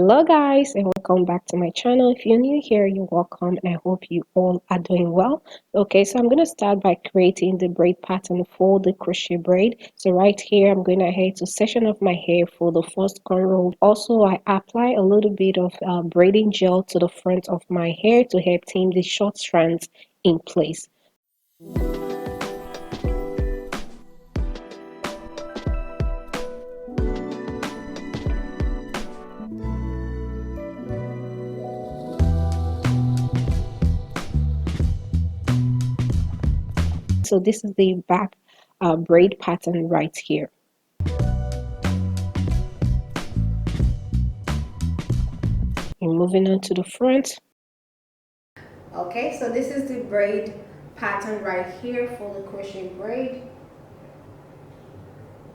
Hello guys, and welcome back to my channel. If you're new here, you're welcome, and I hope you all are doing well. Okay, so I'm going to start by creating the braid pattern for the crochet braid. So right here, I'm going ahead to section off my hair for the first cornrow. Also, I apply a little bit of braiding gel to the front of my hair to help tame the short strands in place. So this is the back braid pattern right here. And moving on to the front. Okay, so this is the braid pattern right here for the crochet braid.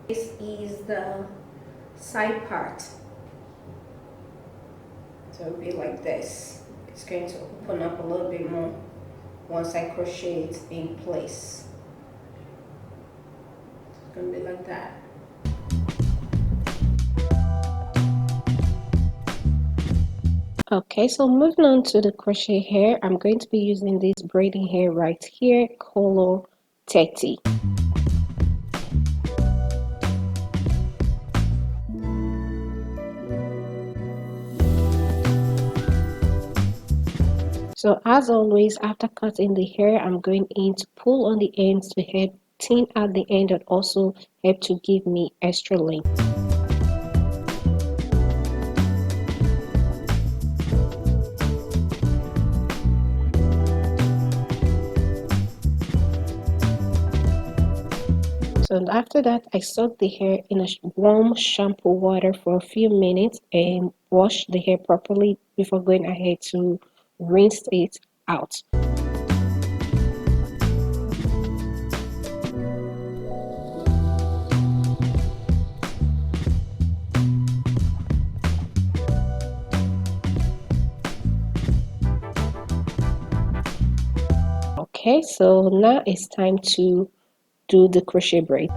This is the side part. So it'll be like this. It's going to open up a little bit more once I crochet it in place. It's going to be like that. Okay, so moving on to the crochet hair, I'm going to be using this braiding hair right here, color 30. So as always, after cutting the hair, I'm going in to pull on the ends to help thin out the end and also help to give me extra length. So after that, I soak the hair in a warm shampoo water for a few minutes and wash the hair properly before going ahead to rinse it out. Okay, so now it's time to do the crochet braid.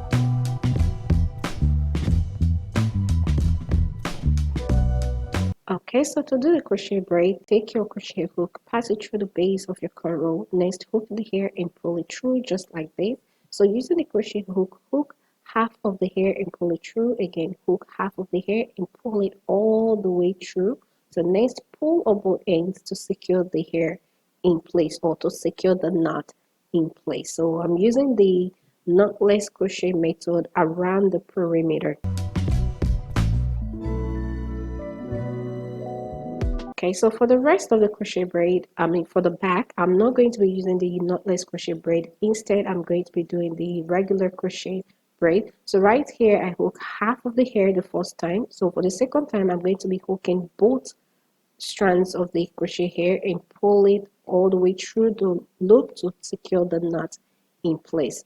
Okay, so to do the crochet braid, take your crochet hook, pass it through the base of your cornrow, next hook the hair and pull it through just like this. So using the crochet hook, hook half of the hair and pull it through. Again, hook half of the hair and pull it all the way through. So next, pull on both ends to secure the hair in place or to secure the knot in place. So I'm using the knotless crochet method around the perimeter. Okay, so for the rest of the crochet braid, for the back, I'm not going to be using the knotless crochet braid. Instead, I'm going to be doing the regular crochet braid. So right here, I hook half of the hair the first time. So for the second time, I'm going to be hooking both strands of the crochet hair and pull it all the way through the loop to secure the knot in place.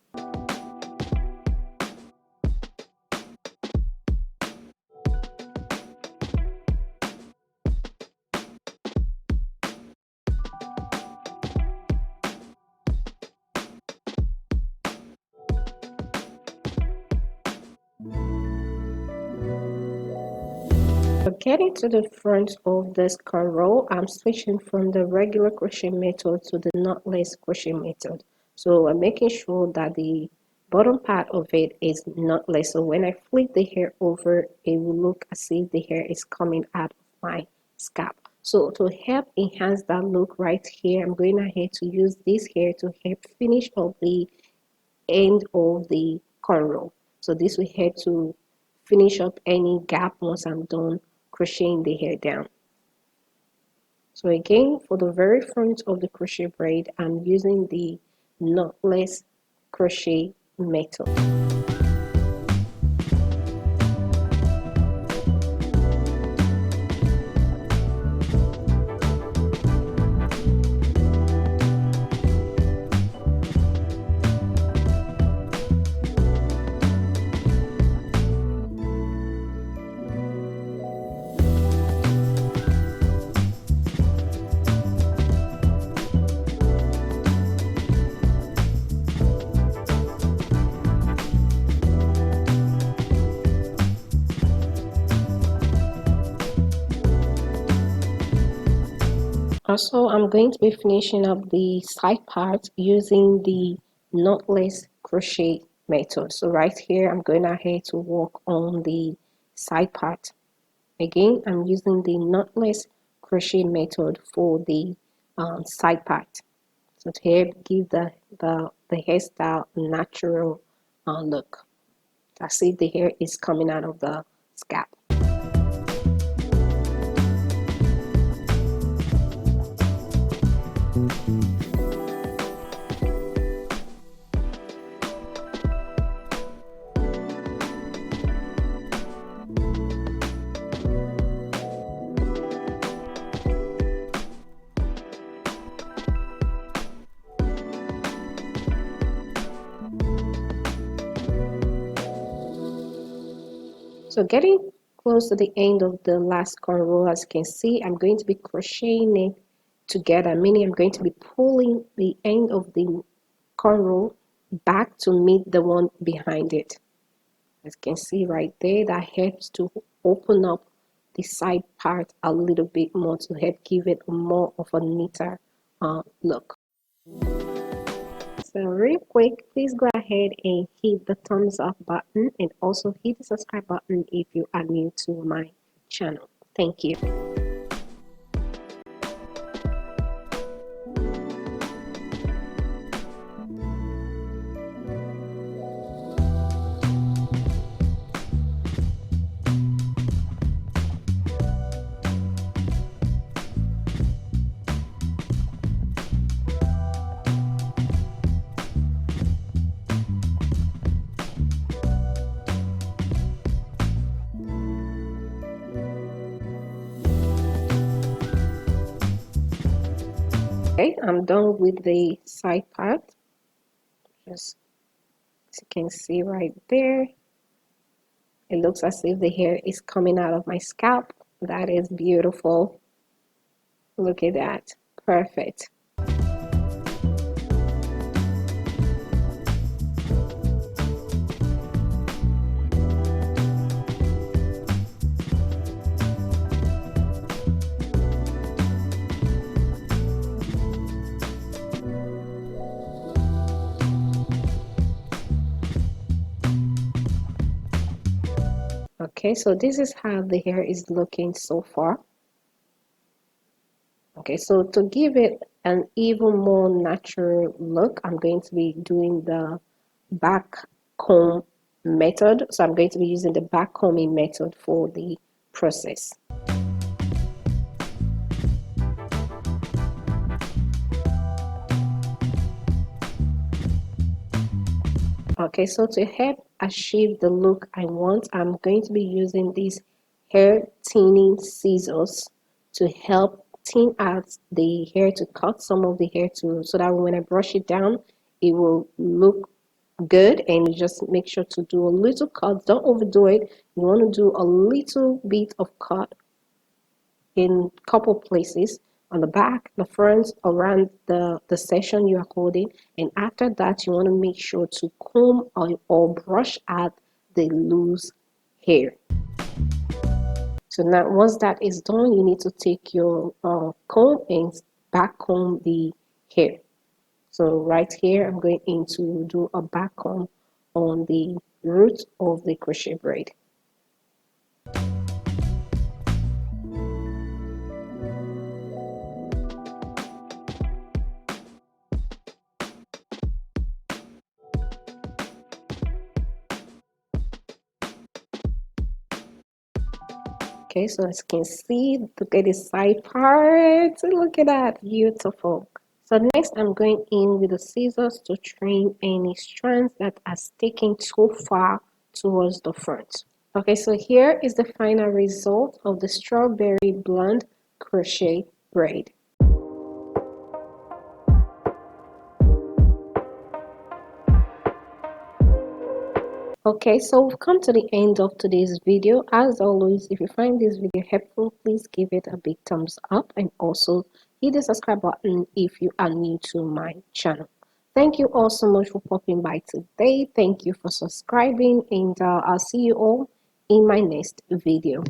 For getting to the front of this cornrow, I'm switching from the regular crochet method to the knotless crochet method. So I'm making sure that the bottom part of it is knotless. So when I flip the hair over, it will look as if the hair is coming out of my scalp. So to help enhance that look right here, I'm going ahead to use this hair to help finish up the end of the cornrow. So this will help to finish up any gap once I'm done crocheting the hair down. So again, for the very front of the crochet braid, I'm using the knotless crochet method. Also, I'm going to be finishing up the side part using the knotless crochet method. So right here, I'm going ahead to work on the side part. Again, I'm using the knotless crochet method for the side part. So to help give the hairstyle a natural look. As if the hair is coming out of the scalp. So getting close to the end of the last corner row, as you can see, I'm going to be crocheting it together, meaning I'm going to be pulling the end of the corner row back to meet the one behind it. As you can see right there, that helps to open up the side part a little bit more to help give it more of a neater look. So real quick, please go ahead and hit the thumbs up button and also hit the subscribe button if you are new to my channel. Thank you. Okay, I'm done with the side part. Just as you can see right there, it looks as if the hair is coming out of my scalp. That is beautiful. Look at that. Perfect. Okay, so this is how the hair is looking so far. Okay, so to give it an even more natural look, I'm going to be doing the back comb method. So I'm going to be using the back combing method for the process. Okay, so to help achieve the look I want, I'm going to be using these hair thinning scissors to help thin out the hair, to cut some of the hair to, so that when I brush it down, it will look good. And just make sure to do a little cut. Don't overdo it. You want to do a little bit of cut in a couple places, on the back, the front, around the section you are holding. And after that, you want to make sure to comb or brush out the loose hair. So now once that is done, you need to take your comb and back comb the hair. So right here, I'm going to do a back comb on the root of the crochet braid. Okay, so as you can see, look at the side part. Look at that, beautiful. So next, I'm going in with the scissors to trim any strands that are sticking too far towards the front. Okay, so here is the final result of the strawberry blonde crochet braid. Okay, so we've come to the end of today's video. As always, if you find this video helpful, please give it a big thumbs up and also hit the subscribe button if you are new to my channel. Thank you all so much for popping by today. Thank you for subscribing, and I'll see you all in my next video.